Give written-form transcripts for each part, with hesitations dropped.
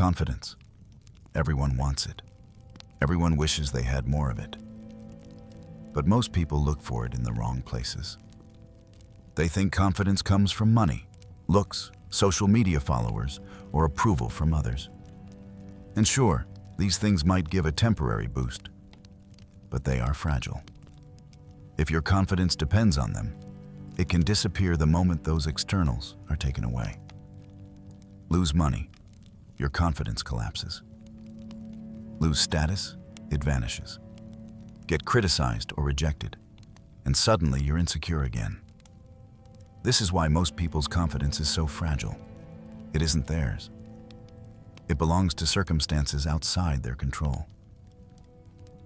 Confidence. Everyone wants it. Everyone wishes they had more of it. But most people look for it in the wrong places. They think confidence comes from money, looks, social media followers, or approval from others. And sure, these things might give a temporary boost, but they are fragile. If your confidence depends on them, it can disappear the moment those externals are taken away. Lose money, your confidence collapses. Lose status, it vanishes. Get criticized or rejected, and suddenly you're insecure again. This is why most people's confidence is so fragile. It isn't theirs. It belongs to circumstances outside their control.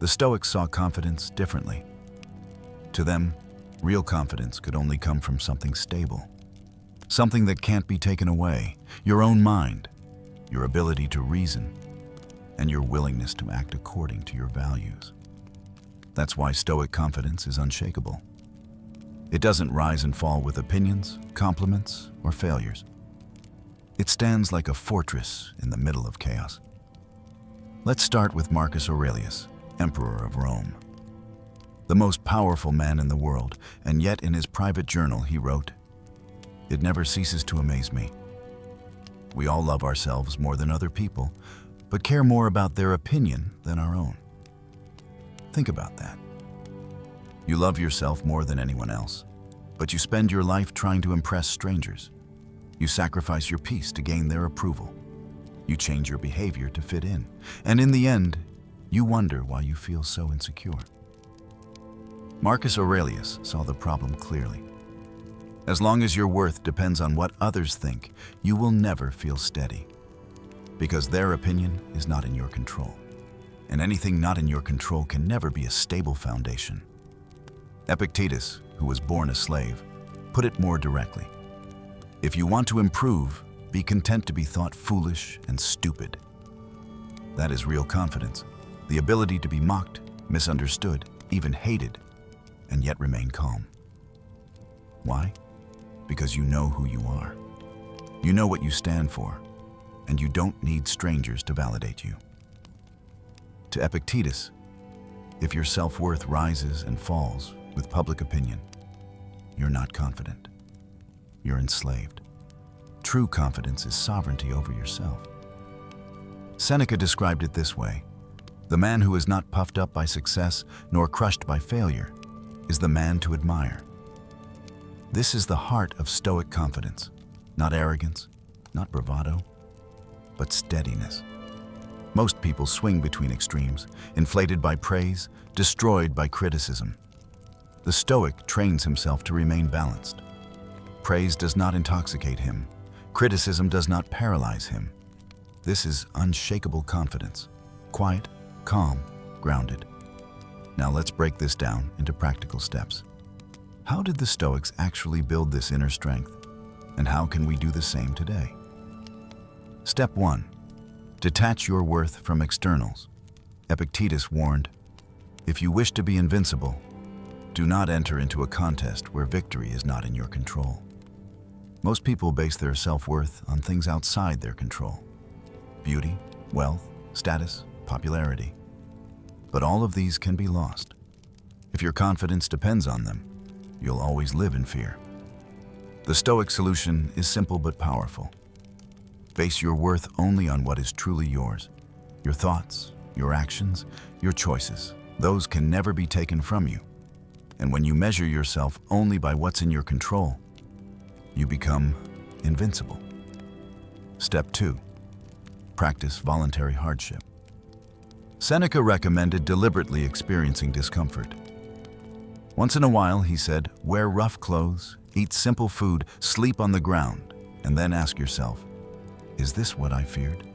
The Stoics saw confidence differently. To them, real confidence could only come from something stable, something that can't be taken away, your own mind, your ability to reason, and your willingness to act according to your values. That's why Stoic confidence is unshakable. It doesn't rise and fall with opinions, compliments, or failures. It stands like a fortress in the middle of chaos. Let's start with Marcus Aurelius, Emperor of Rome. The most powerful man in the world, and yet in his private journal he wrote, "It never ceases to amaze me. We all love ourselves more than other people, but care more about their opinion than our own." Think about that. You love yourself more than anyone else, but you spend your life trying to impress strangers. You sacrifice your peace to gain their approval. You change your behavior to fit in, and in the end, you wonder why you feel so insecure. Marcus Aurelius saw the problem clearly. As long as your worth depends on what others think, you will never feel steady, because their opinion is not in your control. And anything not in your control can never be a stable foundation. Epictetus, who was born a slave, put it more directly. If you want to improve, be content to be thought foolish and stupid. That is real confidence, the ability to be mocked, misunderstood, even hated, and yet remain calm. Why? Because you know who you are. You know what you stand for, and you don't need strangers to validate you. To Epictetus, if your self-worth rises and falls with public opinion, you're not confident. You're enslaved. True confidence is sovereignty over yourself. Seneca described it this way: "The man who is not puffed up by success nor crushed by failure is the man to admire." This is the heart of Stoic confidence, not arrogance, not bravado, but steadiness. Most people swing between extremes, inflated by praise, destroyed by criticism. The Stoic trains himself to remain balanced. Praise does not intoxicate him. Criticism does not paralyze him. This is unshakable confidence, quiet, calm, grounded. Now let's break this down into practical steps. How did the Stoics actually build this inner strength? And how can we do the same today? Step 1. Detach your worth from externals. Epictetus warned, "If you wish to be invincible, do not enter into a contest where victory is not in your control." Most people base their self-worth on things outside their control: beauty, wealth, status, popularity. But all of these can be lost. If your confidence depends on them, you'll always live in fear. The Stoic solution is simple but powerful. Base your worth only on what is truly yours. Your thoughts, your actions, your choices. Those can never be taken from you. And when you measure yourself only by what's in your control, you become invincible. Step 2. Practice voluntary hardship. Seneca recommended deliberately experiencing discomfort. Once in a while, he said, wear rough clothes, eat simple food, sleep on the ground, and then ask yourself, is this what I feared?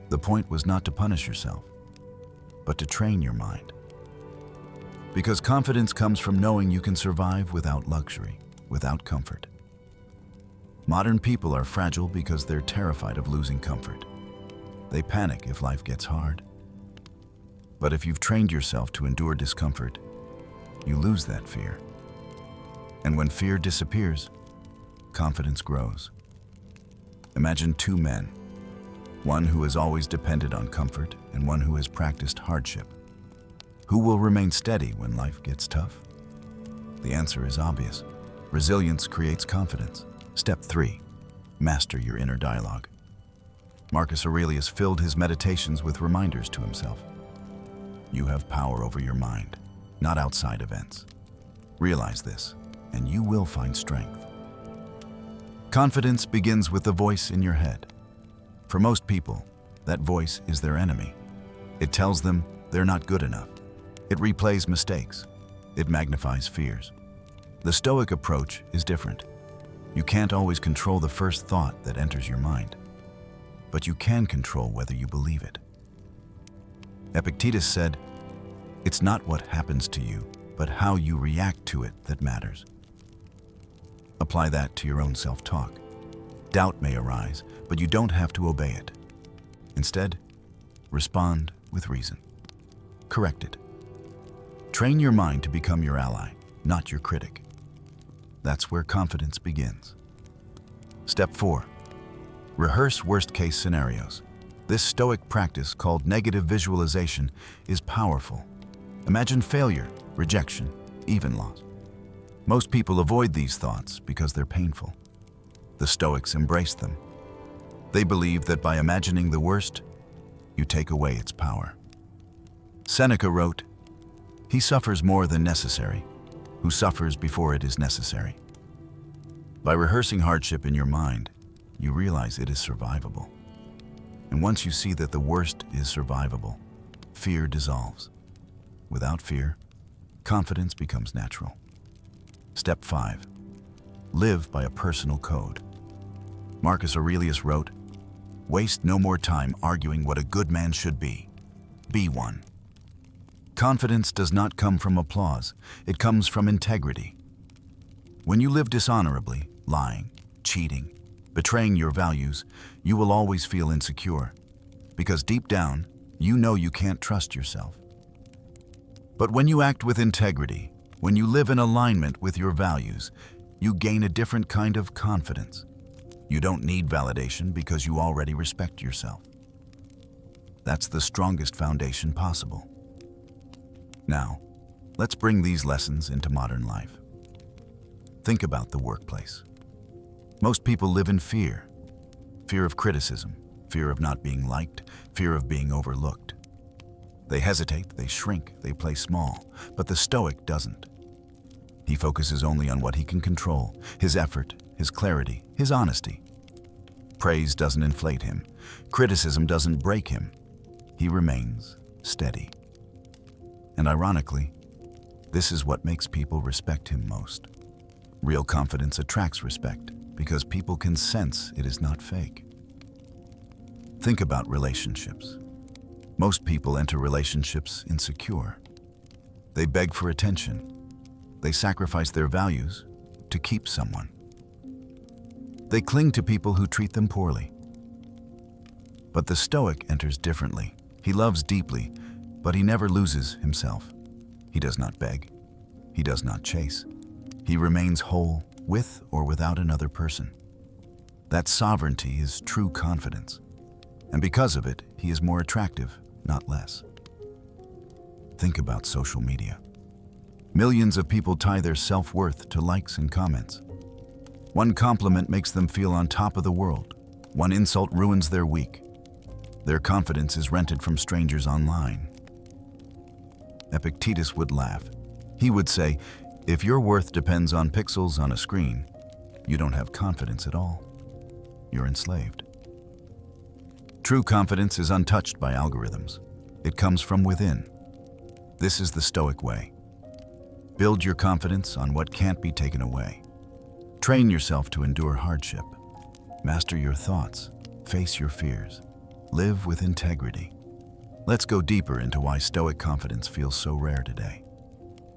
The point was not to punish yourself, but to train your mind. Because confidence comes from knowing you can survive without luxury, without comfort. Modern people are fragile because they're terrified of losing comfort. They panic if life gets hard. But if you've trained yourself to endure discomfort, you lose that fear. And when fear disappears, confidence grows. Imagine two men. One who has always depended on comfort and one who has practiced hardship. Who will remain steady when life gets tough? The answer is obvious. Resilience creates confidence. Step 3. Master your inner dialogue. Marcus Aurelius filled his meditations with reminders to himself. You have power over your mind, not outside events. Realize this, and you will find strength. Confidence begins with the voice in your head. For most people, that voice is their enemy. It tells them they're not good enough. It replays mistakes. It magnifies fears. The Stoic approach is different. You can't always control the first thought that enters your mind, but you can control whether you believe it. Epictetus said, "It's not what happens to you, but how you react to it that matters." Apply that to your own self-talk. Doubt may arise, but you don't have to obey it. Instead, respond with reason. Correct it. Train your mind to become your ally, not your critic. That's where confidence begins. Step 4. Rehearse worst-case scenarios. This Stoic practice, called negative visualization, is powerful. Imagine failure, rejection, even loss. Most people avoid these thoughts because they're painful. The Stoics embrace them. They believe that by imagining the worst, you take away its power. Seneca wrote, "He suffers more than necessary, who suffers before it is necessary." By rehearsing hardship in your mind, you realize it is survivable. And once you see that the worst is survivable, fear dissolves. Without fear, confidence becomes natural. Step 5. Live by a personal code. Marcus Aurelius wrote, "Waste no more time arguing what a good man should be. Be one." Confidence does not come from applause. It comes from integrity. When you live dishonorably, lying, cheating, betraying your values, you will always feel insecure, because deep down, you know you can't trust yourself. But when you act with integrity, when you live in alignment with your values, you gain a different kind of confidence. You don't need validation because you already respect yourself. That's the strongest foundation possible. Now, let's bring these lessons into modern life. Think about the workplace. Most people live in fear. Fear of criticism, fear of not being liked, fear of being overlooked. They hesitate, they shrink, they play small, but the Stoic doesn't. He focuses only on what he can control, his effort, his clarity, his honesty. Praise doesn't inflate him. Criticism doesn't break him. He remains steady. And ironically, this is what makes people respect him most. Real confidence attracts respect because people can sense it is not fake. Think about relationships. Most people enter relationships insecure. They beg for attention. They sacrifice their values to keep someone. They cling to people who treat them poorly. But the Stoic enters differently. He loves deeply, but he never loses himself. He does not beg. He does not chase. He remains whole with or without another person. That sovereignty is true confidence. And because of it, he is more attractive, not less. Think about social media. Millions of people tie their self-worth to likes and comments. One compliment makes them feel on top of the world. One insult ruins their week. Their confidence is rented from strangers online. Epictetus would laugh. He would say, "If your worth depends on pixels on a screen, you don't have confidence at all. You're enslaved." True confidence is untouched by algorithms. It comes from within. This is the Stoic way. Build your confidence on what can't be taken away. Train yourself to endure hardship. Master your thoughts. Face your fears. Live with integrity. Let's go deeper into why Stoic confidence feels so rare today.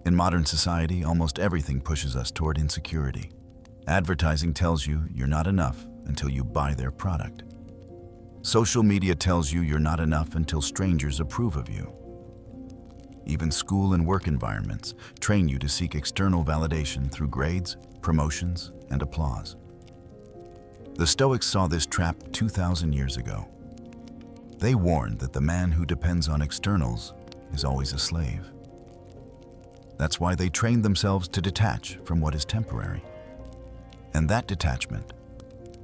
In modern society, almost everything pushes us toward insecurity. Advertising tells you you're not enough until you buy their product. Social media tells you you're not enough until strangers approve of you. Even school and work environments train you to seek external validation through grades, promotions, and applause. The Stoics saw this trap 2,000 years ago. They warn that the man who depends on externals is always a slave. That's why they trained themselves to detach from what is temporary. And that detachment,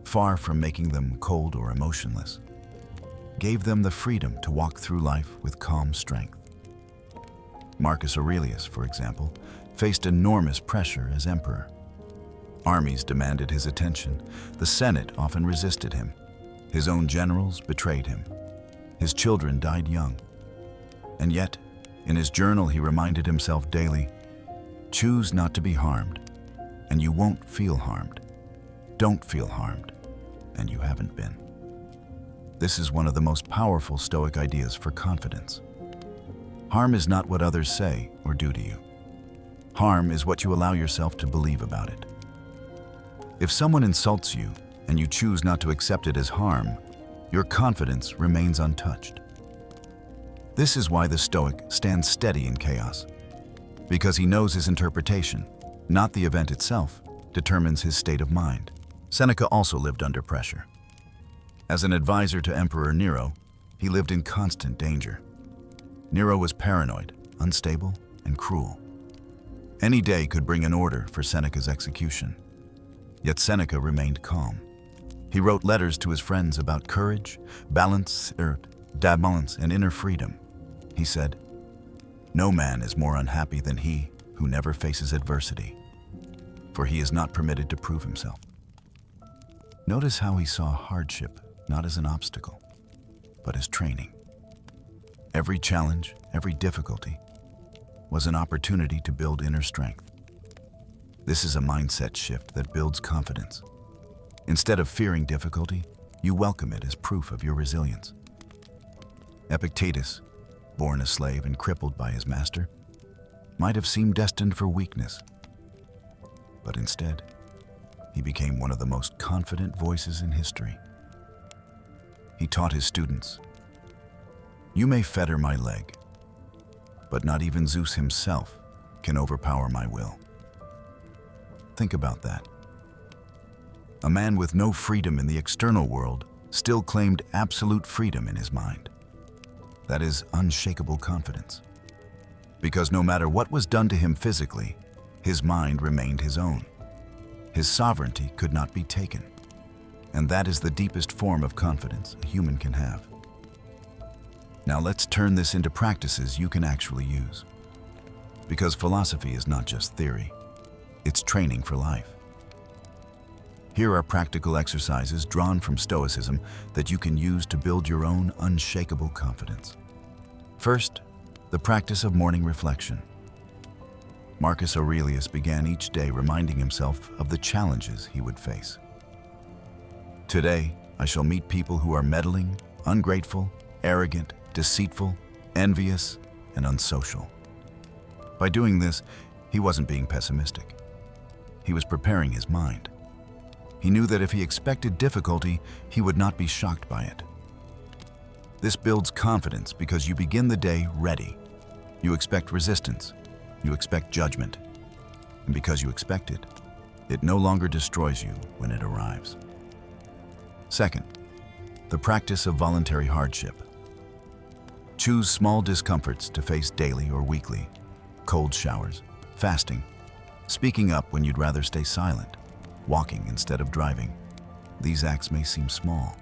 far from making them cold or emotionless, gave them the freedom to walk through life with calm strength. Marcus Aurelius, for example, faced enormous pressure as emperor. Armies demanded his attention. The Senate often resisted him. His own generals betrayed him. His children died young. And yet, in his journal, he reminded himself daily, "Choose not to be harmed, and you won't feel harmed. Don't feel harmed, and you haven't been." This is one of the most powerful Stoic ideas for confidence. Harm is not what others say or do to you. Harm is what you allow yourself to believe about it. If someone insults you and you choose not to accept it as harm, your confidence remains untouched. This is why the Stoic stands steady in chaos, because he knows his interpretation, not the event itself, determines his state of mind. Seneca also lived under pressure. As an advisor to Emperor Nero, he lived in constant danger. Nero was paranoid, unstable, and cruel. Any day could bring an order for Seneca's execution. Yet Seneca remained calm. He wrote letters to his friends about courage, balance, and inner freedom. He said, "No man is more unhappy than he who never faces adversity, for he is not permitted to prove himself." Notice how he saw hardship not as an obstacle, but as training. Every challenge, every difficulty, was an opportunity to build inner strength. This is a mindset shift that builds confidence. Instead of fearing difficulty, you welcome it as proof of your resilience. Epictetus, born a slave and crippled by his master, might have seemed destined for weakness. But instead, he became one of the most confident voices in history. He taught his students, "You may fetter my leg, but not even Zeus himself can overpower my will." Think about that. A man with no freedom in the external world still claimed absolute freedom in his mind. That is unshakable confidence. Because no matter what was done to him physically, his mind remained his own. His sovereignty could not be taken. And that is the deepest form of confidence a human can have. Now let's turn this into practices you can actually use. Because philosophy is not just theory. It's training for life. Here are practical exercises drawn from Stoicism that you can use to build your own unshakable confidence. First, the practice of morning reflection. Marcus Aurelius began each day reminding himself of the challenges he would face. "Today, I shall meet people who are meddling, ungrateful, arrogant, deceitful, envious, and unsocial." By doing this, he wasn't being pessimistic. He was preparing his mind. He knew that if he expected difficulty, he would not be shocked by it. This builds confidence because you begin the day ready. You expect resistance. You expect judgment. And because you expect it, it no longer destroys you when it arrives. Second, the practice of voluntary hardship. Choose small discomforts to face daily or weekly. Cold showers, fasting, speaking up when you'd rather stay silent, walking instead of driving. These acts may seem small,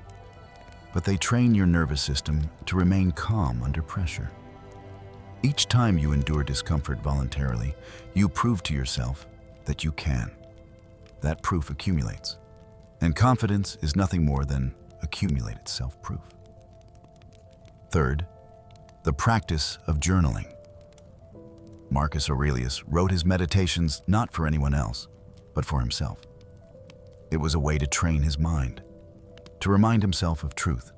but they train your nervous system to remain calm under pressure. Each time you endure discomfort voluntarily, you prove to yourself that you can. That proof accumulates, and confidence is nothing more than accumulated self-proof. Third, the practice of journaling. Marcus Aurelius wrote his meditations not for anyone else, but for himself. It was a way to train his mind, to remind himself of truth,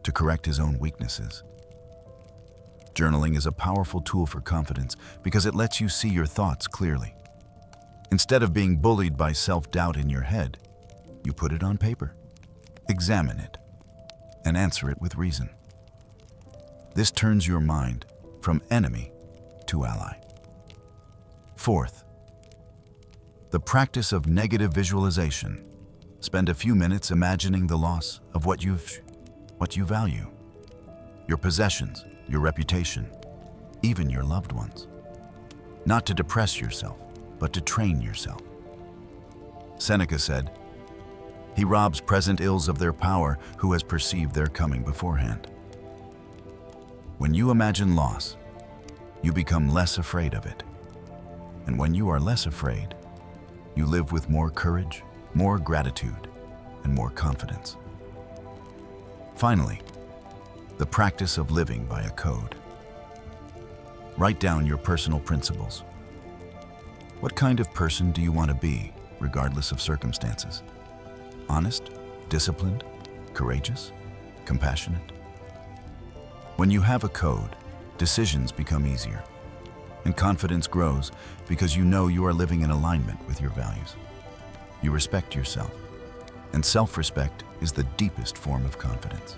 to correct his own weaknesses. Journaling is a powerful tool for confidence because it lets you see your thoughts clearly. Instead of being bullied by self-doubt in your head, you put it on paper, examine it, and answer it with reason. This turns your mind from enemy to ally. Fourth, the practice of negative visualization. Spend a few minutes imagining the loss of what you value. your possessions, your reputation, even your loved ones. Not to depress yourself, but to train yourself. Seneca said, "He robs present ills of their power who has perceived their coming beforehand." When you imagine loss, you become less afraid of it. And when you are less afraid, you live with more courage, more gratitude, and more confidence. Finally, the practice of living by a code. Write down your personal principles. What kind of person do you want to be, regardless of circumstances? Honest, disciplined, courageous, compassionate? When you have a code, decisions become easier, and confidence grows because you know you are living in alignment with your values. You respect yourself, and self-respect is the deepest form of confidence.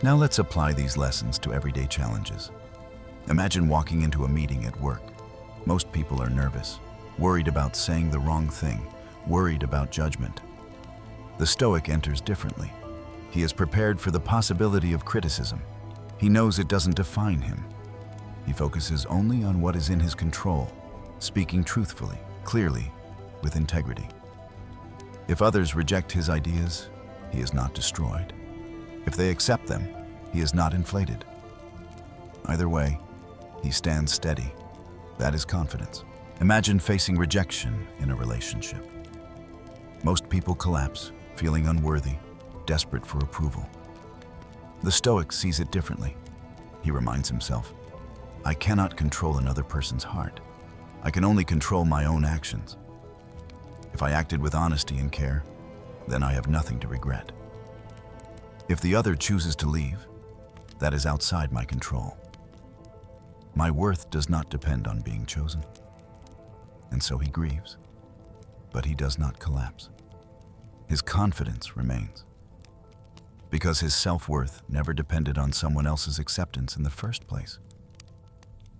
Now let's apply these lessons to everyday challenges. Imagine walking into a meeting at work. Most people are nervous, worried about saying the wrong thing, worried about judgment. The Stoic enters differently. He is prepared for the possibility of criticism. He knows it doesn't define him. He focuses only on what is in his control, speaking truthfully, clearly, with integrity. If others reject his ideas, he is not destroyed. If they accept them, he is not inflated. Either way, he stands steady. That is confidence. Imagine facing rejection in a relationship. Most people collapse, feeling unworthy, desperate for approval. The Stoic sees it differently. He reminds himself, "I cannot control another person's heart. I can only control my own actions. If I acted with honesty and care, then I have nothing to regret. If the other chooses to leave, that is outside my control. My worth does not depend on being chosen." And so he grieves, but he does not collapse. His confidence remains, because his self-worth never depended on someone else's acceptance in the first place.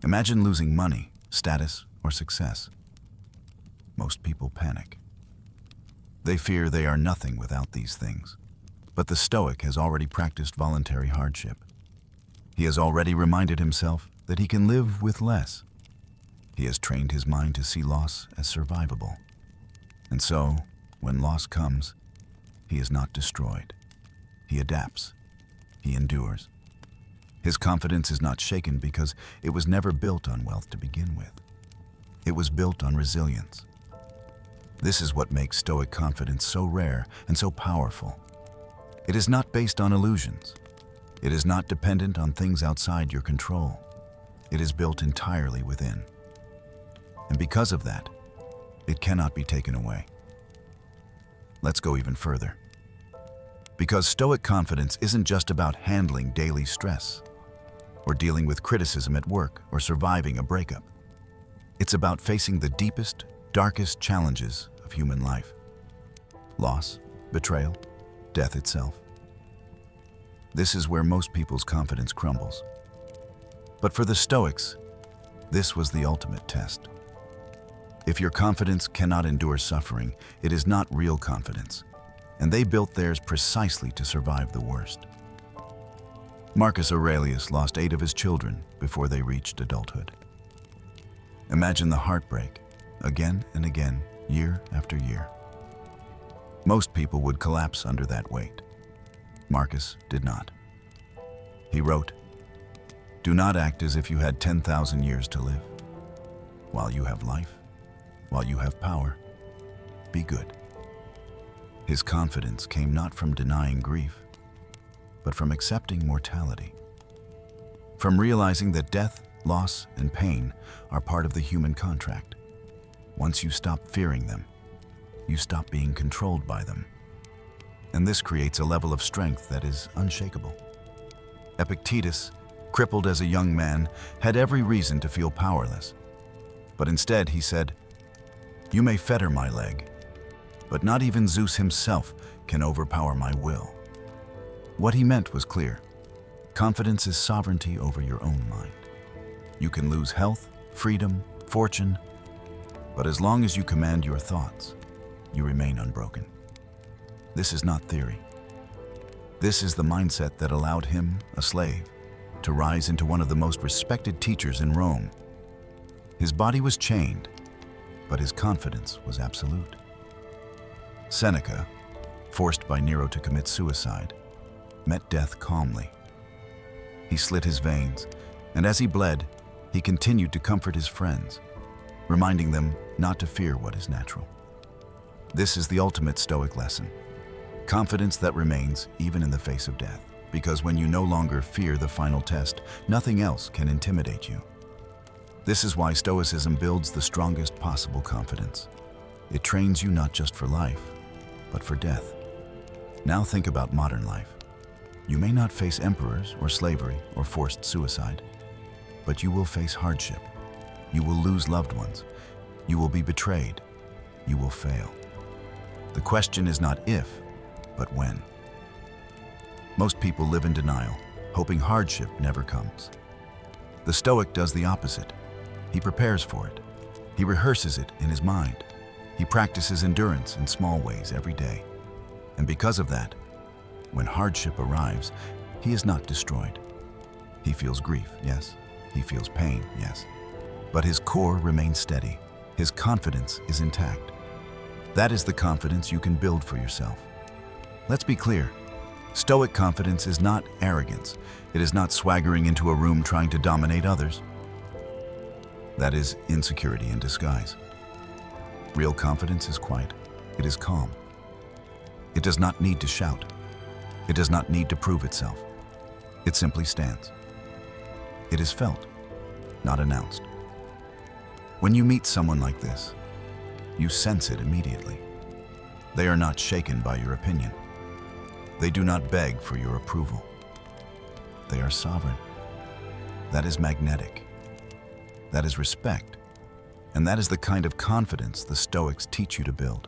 Imagine losing money, status, or success. Most people panic. They fear they are nothing without these things. But the Stoic has already practiced voluntary hardship. He has already reminded himself that he can live with less. He has trained his mind to see loss as survivable. And so, when loss comes, he is not destroyed. He adapts. He endures. His confidence is not shaken because it was never built on wealth to begin with. It was built on resilience. This is what makes Stoic confidence so rare and so powerful. It is not based on illusions. It is not dependent on things outside your control. It is built entirely within. And because of that, it cannot be taken away. Let's go even further. Because Stoic confidence isn't just about handling daily stress, or dealing with criticism at work, or surviving a breakup. It's about facing the deepest, darkest challenges of human life. Loss, betrayal, death itself. This is where most people's confidence crumbles. But for the Stoics, this was the ultimate test. If your confidence cannot endure suffering, it is not real confidence, and they built theirs precisely to survive the worst. Marcus Aurelius lost 8 of his children before they reached adulthood. Imagine the heartbreak, again and again, year after year. Most people would collapse under that weight. Marcus did not. He wrote, "Do not act as if you had 10,000 years to live. While you have life, while you have power, be good." His confidence came not from denying grief, but from accepting mortality. From realizing that death, loss, and pain are part of the human contract. Once you stop fearing them, you stop being controlled by them. And this creates a level of strength that is unshakable. Epictetus, crippled as a young man, had every reason to feel powerless. But instead he said, "You may fetter my leg, but not even Zeus himself can overpower my will." What he meant was clear. Confidence is sovereignty over your own mind. You can lose health, freedom, fortune, but as long as you command your thoughts, you remain unbroken. This is not theory. This is the mindset that allowed him, a slave, to rise into one of the most respected teachers in Rome. His body was chained, but his confidence was absolute. Seneca, forced by Nero to commit suicide, met death calmly. He slit his veins, and as he bled, he continued to comfort his friends, reminding them not to fear what is natural. This is the ultimate Stoic lesson: confidence that remains even in the face of death, because when you no longer fear the final test, nothing else can intimidate you. This is why Stoicism builds the strongest possible confidence. It trains you not just for life, but for death. Now think about modern life. You may not face emperors or slavery or forced suicide, but you will face hardship. You will lose loved ones. You will be betrayed. You will fail. The question is not if, but when. Most people live in denial, hoping hardship never comes. The Stoic does the opposite. He prepares for it. He rehearses it in his mind. He practices endurance in small ways every day. And because of that, when hardship arrives, he is not destroyed. He feels grief, yes. He feels pain, yes. But his core remains steady. His confidence is intact. That is the confidence you can build for yourself. Let's be clear. Stoic confidence is not arrogance. It is not swaggering into a room trying to dominate others. That is insecurity in disguise. Real confidence is quiet. It is calm. It does not need to shout. It does not need to prove itself. It simply stands. It is felt, not announced. When you meet someone like this, you sense it immediately. They are not shaken by your opinion. They do not beg for your approval. They are sovereign. That is magnetic. That is respect. And that is the kind of confidence the Stoics teach you to build.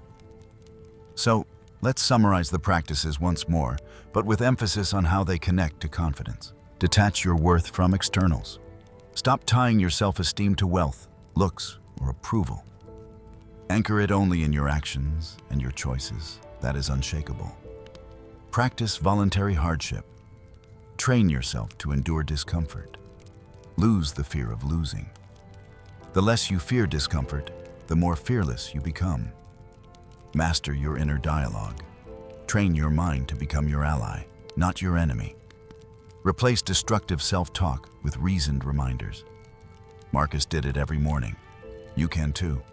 So, let's summarize the practices once more, but with emphasis on how they connect to confidence. Detach your worth from externals. Stop tying your self-esteem to wealth, looks, or approval. Anchor it only in your actions and your choices. That is unshakable. Practice voluntary hardship. Train yourself to endure discomfort. Lose the fear of losing. The less you fear discomfort, the more fearless you become. Master your inner dialogue. Train your mind to become your ally, not your enemy. Replace destructive self-talk with reasoned reminders. Marcus did it every morning. You can too.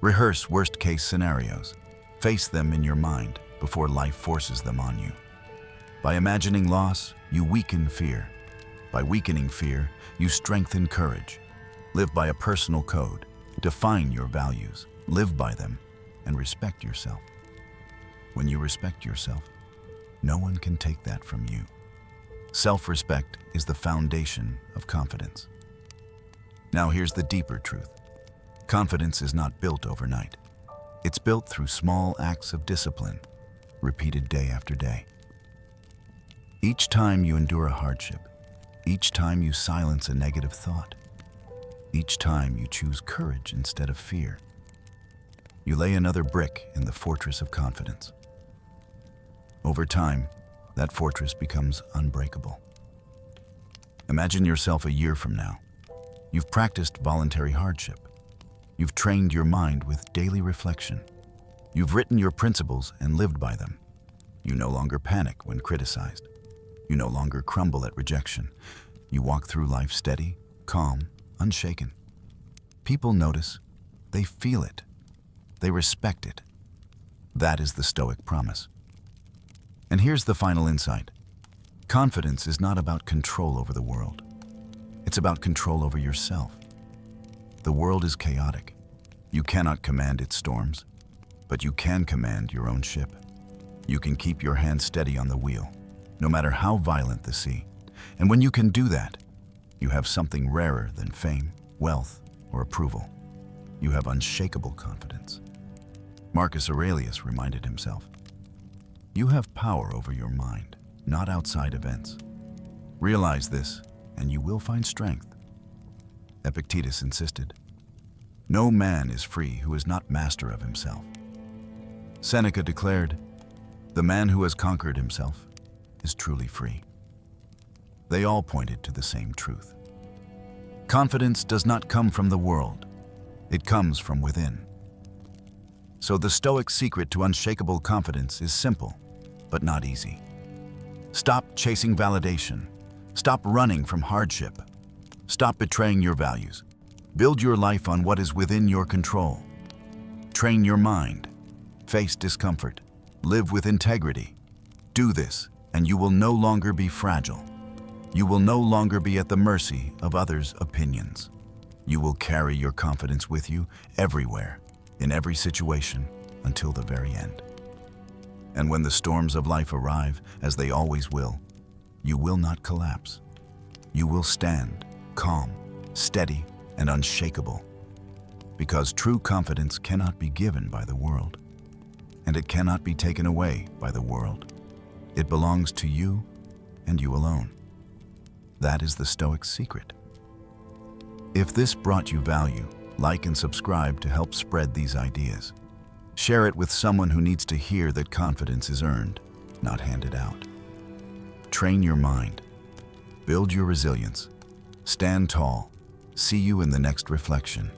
Rehearse worst-case scenarios. Face them in your mind before life forces them on you. By imagining loss, you weaken fear. By weakening fear, you strengthen courage. Live by a personal code. Define your values. Live by them, and respect yourself. When you respect yourself, no one can take that from you. Self-respect is the foundation of confidence. Now here's the deeper truth. Confidence is not built overnight. It's built through small acts of discipline, repeated day after day. Each time you endure a hardship, each time you silence a negative thought, each time you choose courage instead of fear, you lay another brick in the fortress of confidence. Over time, that fortress becomes unbreakable. Imagine yourself a year from now. You've practiced voluntary hardship. You've trained your mind with daily reflection. You've written your principles and lived by them. You no longer panic when criticized. You no longer crumble at rejection. You walk through life steady, calm, unshaken. People notice. They feel it. They respect it. That is the Stoic promise. And here's the final insight. Confidence is not about control over the world. It's about control over yourself. The world is chaotic. You cannot command its storms, but you can command your own ship. You can keep your hand steady on the wheel, no matter how violent the sea. And when you can do that, you have something rarer than fame, wealth, or approval. You have unshakable confidence. Marcus Aurelius reminded himself, "You have power over your mind, not outside events. Realize this, and you will find strength." Epictetus insisted, "No man is free who is not master of himself." Seneca declared, "The man who has conquered himself is truly free. They all pointed to the same truth. Confidence does not come from the world. It comes from within. So the Stoic secret to unshakable confidence is simple, but not easy. Stop chasing validation. Stop running from hardship. Stop betraying your values. Build your life on what is within your control. Train your mind. Face discomfort. Live with integrity. Do this, and you will no longer be fragile. You will no longer be at the mercy of others' opinions. You will carry your confidence with you everywhere, in every situation, until the very end. And when the storms of life arrive, as they always will not collapse. You will stand calm, steady, and unshakable. Because true confidence cannot be given by the world, and it cannot be taken away by the world. It belongs to you and you alone. That is the Stoic secret. If this brought you value, like and subscribe to help spread these ideas. Share it with someone who needs to hear that confidence is earned, not handed out. Train your mind. Build your resilience. Stand tall. See you in the next reflection.